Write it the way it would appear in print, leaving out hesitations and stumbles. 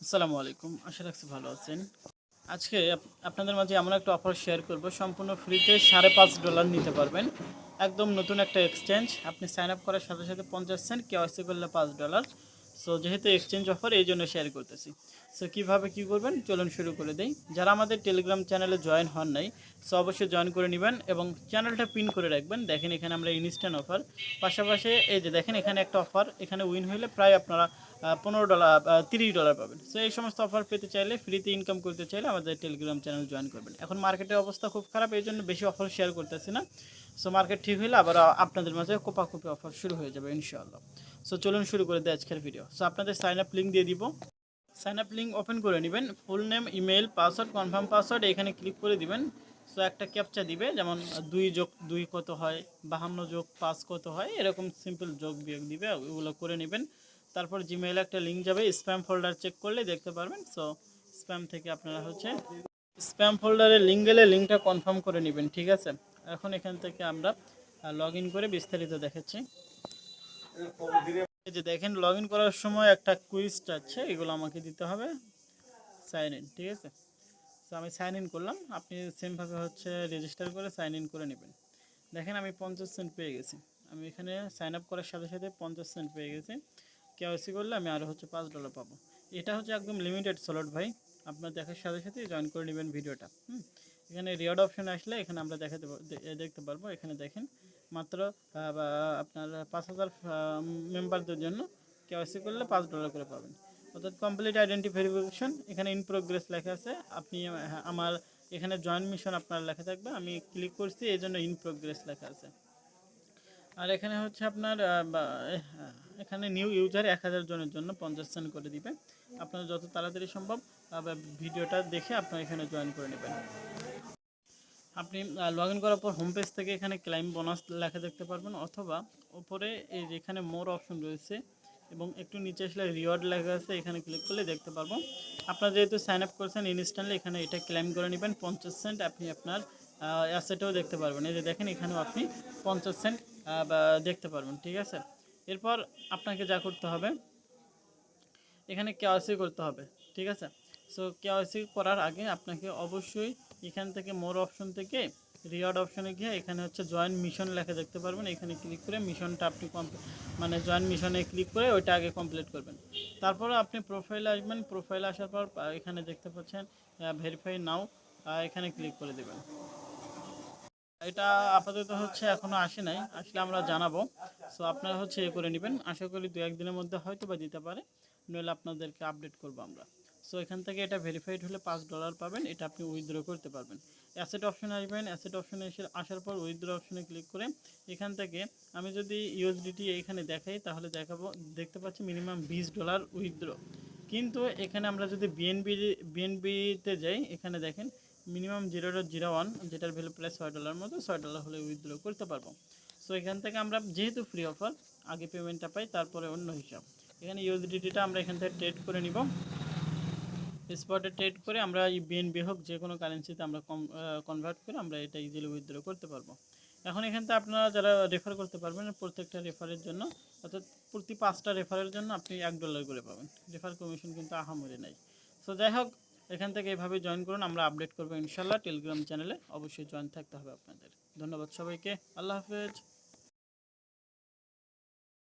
আসসালামু আলাইকুম। আশা রাখছি ভালো আছেন। আজকে আপনাদের মাঝে এমন একটা অফার শেয়ার করব, সম্পূর্ণ ফ্রিতে $5.5 নিতে পারবেন। একদম নতুন একটা এক্সচেঞ্জ। আপনি সাইন আপ করার সাথে সাথে 50 সেন্ট, কেওয়াইসি করলে $5। সো যেহেতু এক্সচেঞ্জ অফার, এই জন্য শেয়ার করতেছি। সো কীভাবে কী করবেন চলুন শুরু করে দেই। যারা আমাদের টেলিগ্রাম চ্যানেলে জয়েন হন নাই, সো অবশ্যই জয়েন করে নেবেন এবং চ্যানেলটা পিন করে রাখবেন। দেখেন এখানে আমরা ইনস্ট্যান্ট অফার, পাশাপাশি এই যে দেখেন এখানে একটা অফার, এখানে উইন হলে প্রায় আপনারা $15 $30 পাবেন। সো এই সমস্ত অফার পেতে চাইলে, ফ্রিতে ইনকাম করতে চাইলে আমাদের টেলিগ্রাম চ্যানেল জয়েন করবেন। এখন মার্কেটের অবস্থা খুব খারাপ, এই জন্য বেশি অফার শেয়ার করতেছি না। সো মার্কেট ঠিক হলে আবার আপনাদের মাঝে কোপাকুপি অফার শুরু হয়ে যাবে ইনশাআল্লাহ। সো চলুন শুরু করে দিই আজকের ভিডিও। সো আপনাদের সাইন আপ লিঙ্ক দিয়ে দিব। সাইন আপ লিঙ্ক ওপেন করে নেবেন। Full name, email, password, confirm password এখানে ক্লিক করে দিবেন। সো একটা ক্যাপচা দিবে, যেমন 2+2 কত হয়, 52+5 কত হয়, এরকম সিম্পল যোগ বিয়োগ দিবে, ওগুলো করে নেবেন। তারপর জিমেইলে একটা লিঙ্ক যাবে, স্প্যাম ফোল্ডার চেক করলে দেখতে পারবেন। সো স্প্যাম থেকে আপনারা স্প্যাম ফোল্ডারে লিঙ্ক গেলে লিঙ্কটা কনফার্ম করে নেবেন, ঠিক আছে। এখন এখান থেকে আমরা লগ ইন করে বিস্তারিত দেখাচ্ছি। এই যে দেখেন, লগ ইন করার সময় একটা কুইজ আছে, এগুলো আমাকে দিতে হবে। সাইন ইন, ঠিক আছে। তো আমি সাইন ইন করলাম, আপনি সেমভাবে রেজিস্টার করে সাইন ইন করে নেবেন। দেখেন আমি 50 সেন্ট পেয়ে গেছি। আমি এখানে সাইন আপ করার সাথে সাথে 50 সেন্ট পেয়ে গেছি। কেওয়াইসি করলে আমি আরও $5 পাবো। এটা একদম লিমিটেড স্লট ভাই। আপনার দেখার সাথে সাথে জয়েন করে নেবেন ভিডিওটা। এখানে রিওয়ার্ড অপশানে আসলে এখানে আমরা দেখতে পারবো। এখানে দেখেন মাত্র আপনার 5000 মেম্বারদের জন্য কেওয়াইসি করলে $5 করে পাবেন। অর্থাৎ কমপ্লিট আইডেন্টি ভেরিফিকেশন। এখানে ইন প্রোগ্রেস লেখা আছে। আপনি আমার এখানে জয়েন মিশন আপনার লেখা থাকবে, আমি ক্লিক করছি এই জন্য ইন প্রোগ্রেস লেখা আছে। আর এখানে আপনার এখানে নিউ ইউজার 1000 জনের জন্য 50 সেন্ট করে দিবে। আপনার যত তাড়াতাড়ি সম্ভব ভিডিওটা দেখে আপনার এখানে জয়েন করে নেবেন। আপনি লগ ইন করার পর হোম পেজ থেকে এখানে ক্লাইম বোনাস লেখা দেখতে পারবেন, অথবা উপরে এই যেখানে মোর অপশন রয়েছে এবং একটু নিচে আসলে রিওয়ার্ড লেখা আছে, এখানে ক্লিক করলে দেখতে পারবো। আপনারা যেহেতু সাইন আপ করছেন ইনস্ট্যান্টলি, এখানে এটা ক্লেম করে নেবেন 50 সেন্ট। আপনি আপনার অ্যাসেটেও দেখতে পারবেন। এই যে দেখেন এখানেও আপনি 50 সেন্ট দেখতে পারবেন, ঠিক আছে। এরপর আপনাকে যা করতে হবে, এখানে কেওয়াইসি করতে হবে, ঠিক আছে। সো কেওয়াইসি করার আগে আপনাকে অবশ্যই এখান থেকে মোর অপশন থেকে রিওয়ার্ড অপশনে গিয়ে এখানে জয়েন মিশন লেখা দেখতে পারবেন। এখানে ক্লিক করে মিশনটা আপনি জয়েন মিশনে ক্লিক করে ওইটা আগে কমপ্লিট করবেন। তারপরে আপনি প্রোফাইলে আসবেন। প্রোফাইলে আসার পর এখানে দেখতে পাচ্ছেন ভেরিফাই নাও, এখানে ক্লিক করে দেবেন। এটা আপাতত এখনও আসে নাই, আসলে আমরা জানাবো। সো আপনারা এ করে নেবেন। আশা করি 2-1 দিনের মধ্যে হয়তো বা দিতে পারে, নইলে আপনাদেরকে আপডেট করবো আমরা। সো এখান থেকে এটা ভেরিফাইড হলে $5 পাবেন, এটা আপনি উইথড্র করতে পারবেন। অ্যাসেট অপশনে আসবেন। অ্যাসেট অপশনে আসার পর উইথড্র অপশনে ক্লিক করে এখান থেকে আমি যদি ইউএসডিটি এইখানে দেখাই, তাহলে দেখতে পাচ্ছি মিনিমাম $20 উইথড্র। কিন্তু এখানে আমরা যদি বিএনবিতে যাই, এখানে দেখেন মিনিমাম 0.01, যেটার ভ্যালু প্রায় $6 মতো, $6 হলে উইথড্র করতে পারবো। সো এখান থেকে আমরা যেহেতু ফ্রি অফার, আগে পেমেন্টটা পাই তারপরে অন্য হিসাব। এখানে ইউএসডিটিটা আমরা এখান থেকে ট্রেড করে নিব। স্পটে ট্রেড করে আমরা এই বিএনবি হোক যে কোনো কারেন্সিতে আমরা কনভার্ট করে আমরা এটা ইজিলি উইথড্র করতে পারবো। এখন এখান থেকে আপনারা যারা রেফার করতে পারবেন, প্রত্যেকটা রেফারের জন্য, অর্থাৎ প্রতি 5টা রেফারের জন্য আপনি $1 করে পাবেন। রেফার কমিশন কিন্তু আহামরি নাই। সো যাই হোক, এখান থেকে এভাবে জয়েন করুন, আমরা আপডেট করবো ইনশাল্লাহ। টেলিগ্রাম চ্যানেলে অবশ্যই জয়েন থাকতে হবে আপনাদের। ধন্যবাদ সবাইকে। আল্লাহ হাফেজ।